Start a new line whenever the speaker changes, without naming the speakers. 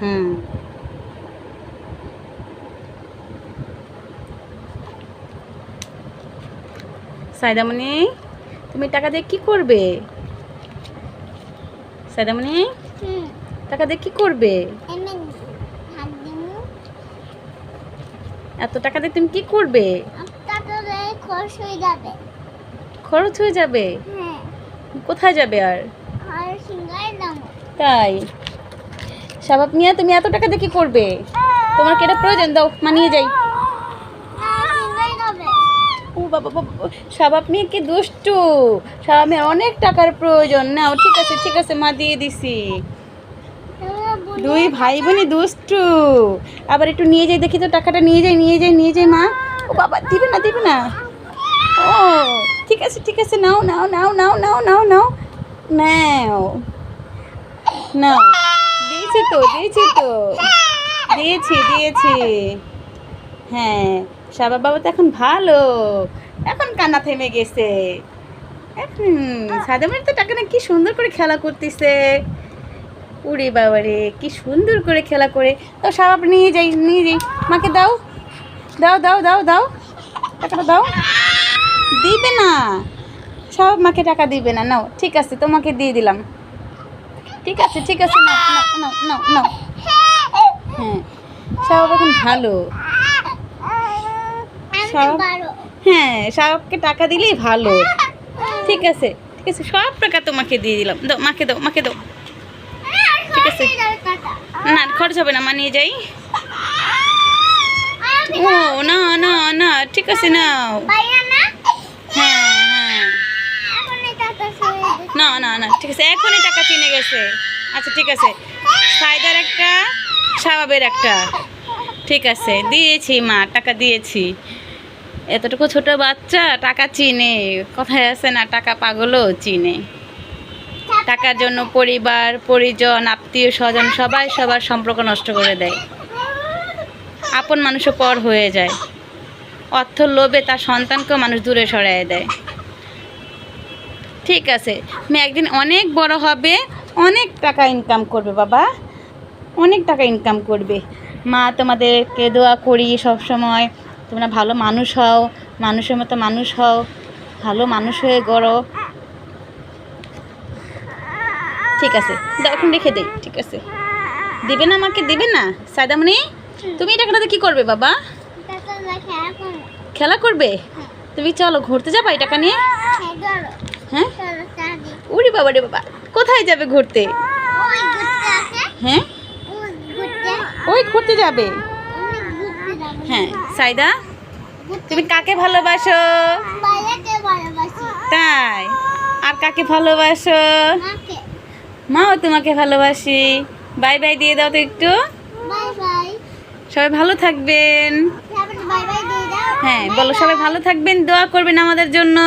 হুম। সাইদামণি, তুমি টাকা দিয়ে কি করবে? সাইদামণি, টাকা দিয়ে কি করবে? এত টাকা দিয়ে তুমি কি করবে? খরচ হয়ে যাবে? কোথায় যাবে আর? তাই? শাবাব মিয়া, তুমি এত টাকা দিয়ে কি করবে? তোমার কি এটা প্রয়োজন? দাও, মানিয়ে যাই। ও বাবা বাবা, শাবাব মিয়া কি দুষ্টু। শাবাব মিয়া অনেক টাকার প্রয়োজন। নাও, ঠিক আছে ঠিক আছে, মা দিয়ে দিছি। দুই ভাই বোনই দুষ্টু। আবার একটু নিয়ে যাই, দেখি তো টাকাটা, নিয়ে যাই নিয়ে যাই নিয়ে যাই মা। ও বাবা, দিবে না দিবে না। ও ঠিক আছে ঠিক আছে, নাও নাও নাও নাও নাও নাও নাও নাও নাও। দিয়েছি তো দিয়েছি তো, দিয়েছি দিয়েছি। হ্যাঁ, শাবাব বাবা তো এখন ভালো, এখন কান্না থেমে গেছে। এখন সাদামের তো টাকা না কি সুন্দর করে খেলা করতেছে। উড়ে বাবারে, কি সুন্দর করে খেলা করে। তো শাবাব নিয়ে যাই নিয়ে যাই, মাকে দাও দাও দাও দাও দাও, টাকাটা দাও। দিবে না, শাবাব মাকে টাকা দিবে না। নাও, ঠিক আছে, তোমাকে দিয়ে দিলাম। ঠিক আছে ঠিক আছে, নাও নাও নাও নাও। হ্যাঁ, শাবাব এখন ভালো। হ্যাঁ, শাবাবকে টাকা দিলেই ভালো। ঠিক আছে ঠিক আছে, সব টাকা তোমাকে দিয়ে দিলাম। দাও, মাকে দাও মাকে দাও। ঠিক আছে, না খরচ হবে না, মা নিয়ে যাই। ও না না না, ঠিক আছে নাও। হ্যাঁ হ্যাঁ, না না না, ঠিক আছে, এখনই টাকা চিনে গেছে। আচ্ছা ঠিক আছে, সাইদার একটা, শাবাবের একটা। ঠিক আছে, দিয়েছি মা, টাকা দিয়েছি। এতটুকু ছোট বাচ্চা টাকা চিনে, কথায় আছে না, টাকা পাগলও চিনে। টাকার জন্য পরিবার পরিজন আত্মীয় স্বজন সবাই সবার সম্পর্ক নষ্ট করে দেয়। আপন মানুষও পর হয়ে যায়। অর্থ লোভে তার সন্তানকেও মানুষ দূরে সরায় দেয়। ঠিক আছে, তুমি একদিন অনেক বড় হবে, অনেক টাকা ইনকাম করবে বাবা, অনেক টাকা ইনকাম করবে। মা তোমাদেরকে দোয়া করি সব সময়, তোমরা ভালো মানুষ হও, মানুষের মতো মানুষ হও, ভালো মানুষ হয়ে গড়ো। ঠিক আছে, দাও, এখন রেখে দেই। ঠিক আছে, দিবে না আমাকে, দিবে না। সাইদামণি, তুমি এই টাকাটাতে কি করবে বাবা? খেলা করবে? তুমি চলো ঘুরতে যাবা এই টাকা নিয়ে। হ্যাঁ, উড়ি বাবা রে বাবা, কোথায় যাবে ঘুরতে? হ্যাঁ, ওই ঘুরতে যাবে। হ্যাঁ, সাইদা, তুমি কাকে ভালোবাসো? তাই? আর কাকে ভালোবাসো? মাও তোমাকে ভালোবাসি। বাই বাই দিয়ে দাও তো একটু। সবাই ভালো থাকবেন। হ্যাঁ বলো, সবাই ভালো থাকবেন, দোয়া করবেন আমাদের জন্য।